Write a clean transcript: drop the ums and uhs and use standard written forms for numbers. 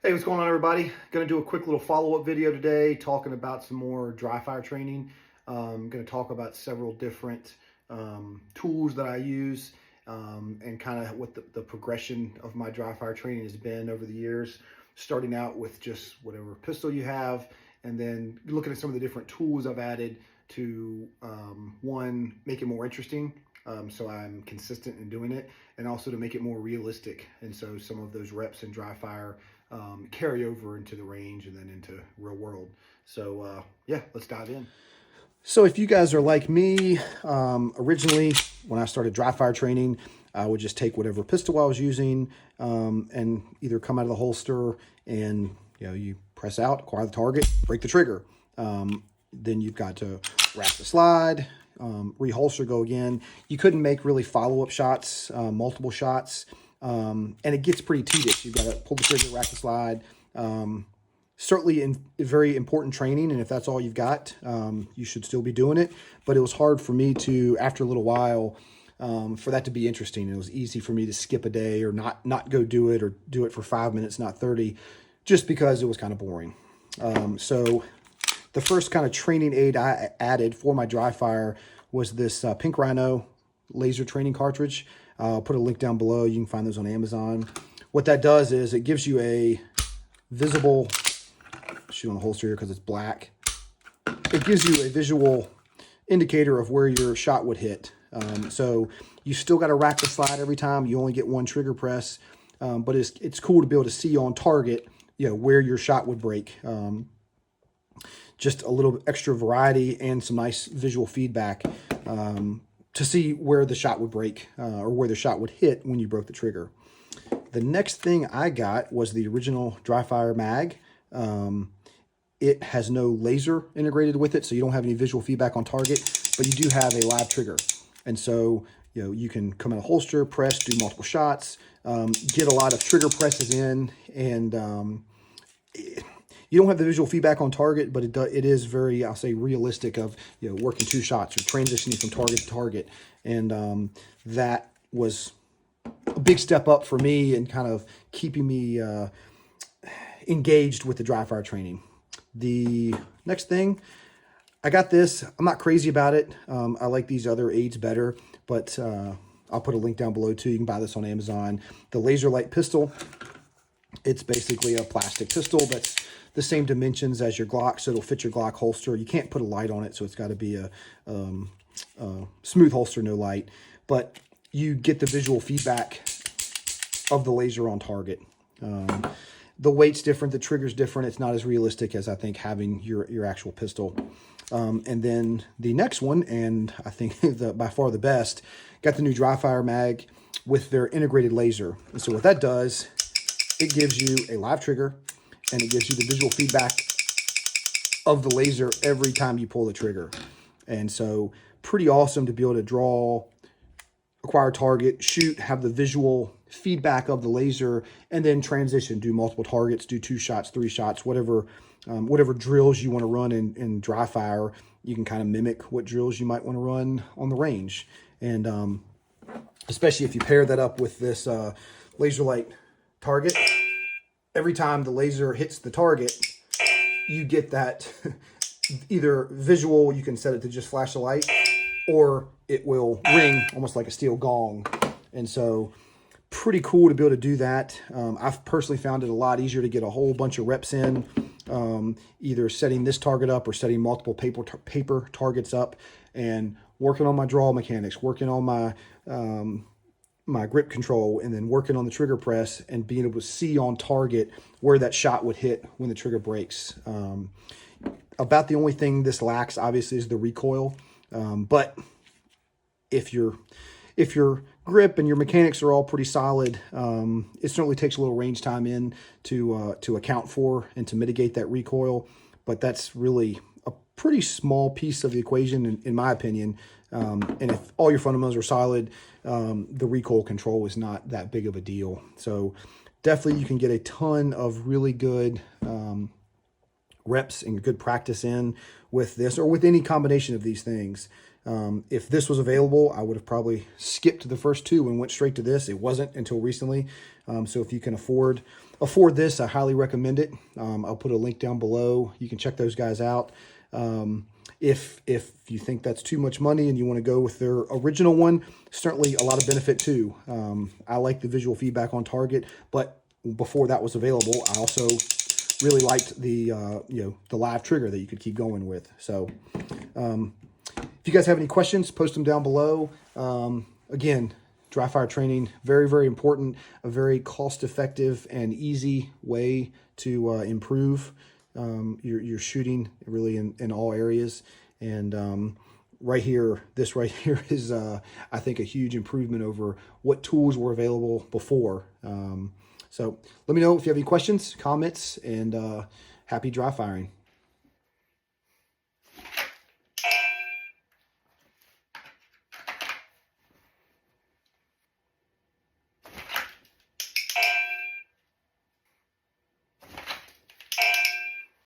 Hey, what's going on, everybody? Going to do a quick little follow-up video today talking about some more dry fire training. I'm going to talk about several different tools that I use and kind of what the progression of my dry fire training has been over the years, starting out with just whatever pistol you have, and then looking at some of the different tools I've added to, one, make it more interesting, so I'm consistent in doing it, and also to make it more realistic. And so some of those reps in dry fire carry over into the range and then into real world. So yeah, let's dive in. So if you guys are like me, originally when I started dry fire training, I would just take whatever pistol I was using and either come out of the holster and you press out, acquire the target, break the trigger. Then you've got to wrap the slide, reholster, go again. You couldn't make really follow-up shots, multiple shots. And it gets pretty tedious. You've got to pull the trigger, rack the slide. Certainly very important training, and if that's all you've got, you should still be doing it. But it was hard for me to, after a little while, for that to be interesting. It was easy for me to skip a day or not go do it, or do it for 5 minutes, not 30, just because it was kind of boring. So the first kind of training aid I added for my dry fire was this Pink Rhino laser training cartridge. I'll put a link down below. You can find those on Amazon. What that does is it gives you a visible, shoot on the holster here because it's black. It gives you a visual indicator of where your shot would hit. So you still got to rack the slide every time. You only get one trigger press, but it's cool to be able to see on target, where your shot would break. Just a little extra variety and some nice visual feedback. To see where the shot would break or where the shot would hit when you broke the trigger. The next thing I got was the original Dryfire mag. It has no laser integrated with it, so you don't have any visual feedback on target, but you do have a live trigger. And so you can come in a holster, press, do multiple shots, get a lot of trigger presses in, and you don't have the visual feedback on target, but it is very, I'll say, realistic of working two shots or transitioning from target to target. And that was a big step up for me and kind of keeping me engaged with the dry fire training. The next thing, I got this. I'm not crazy about it. I like these other aids better, but I'll put a link down below too. You can buy this on Amazon. The Laser Light pistol. It's basically a plastic pistol that's the same dimensions as your Glock, so it'll fit your Glock holster. You can't put a light on it, so it's got to be a smooth holster, no light. But you get the visual feedback of the laser on target. The weight's different, the trigger's different. It's not as realistic as I think having your actual pistol. And then the next one, and I think by far the best, got the new Dryfire mag with their integrated laser. And so what that does, it gives you a live trigger, and it gives you the visual feedback of the laser every time you pull the trigger. And so pretty awesome to be able to draw, acquire target, shoot, have the visual feedback of the laser, and then transition, do multiple targets, do 2 shots, 3 shots, whatever drills you want to run in dry fire. You can kind of mimic what drills you might want to run on the range. And especially if you pair that up with this laser light target, every time the laser hits the target, you get that either visual, you can set it to just flash the light, or it will ring almost like a steel gong. And so pretty cool to be able to do that. I've personally found it a lot easier to get a whole bunch of reps in, either setting this target up or setting multiple paper targets up, and working on my draw mechanics, working on my my grip control, and then working on the trigger press and being able to see on target where that shot would hit when the trigger breaks. About the only thing this lacks, obviously, is the recoil. But if your grip and your mechanics are all pretty solid, it certainly takes a little range time in to account for and to mitigate that recoil. But that's really a pretty small piece of the equation, in my opinion. And if all your fundamentals are solid, the recoil control is not that big of a deal. So definitely you can get a ton of really good reps and good practice in with this, or with any combination of these things. If this was available, I would have probably skipped the first two and went straight to this. It wasn't until recently. So if you can afford this, I highly recommend it. I'll put a link down below. You can check those guys out. If you think that's too much money and you want to go with their original one, certainly a lot of benefit too. I like the visual feedback on target, but before that was available, I also really liked the the live trigger that you could keep going with. So if you guys have any questions, post them down below. Again, dry fire training, very, very important, a very cost-effective and easy way to improve your shooting really in all areas. And this right here is, I think, a huge improvement over what tools were available before. So let me know if you have any questions, comments, and happy dry firing.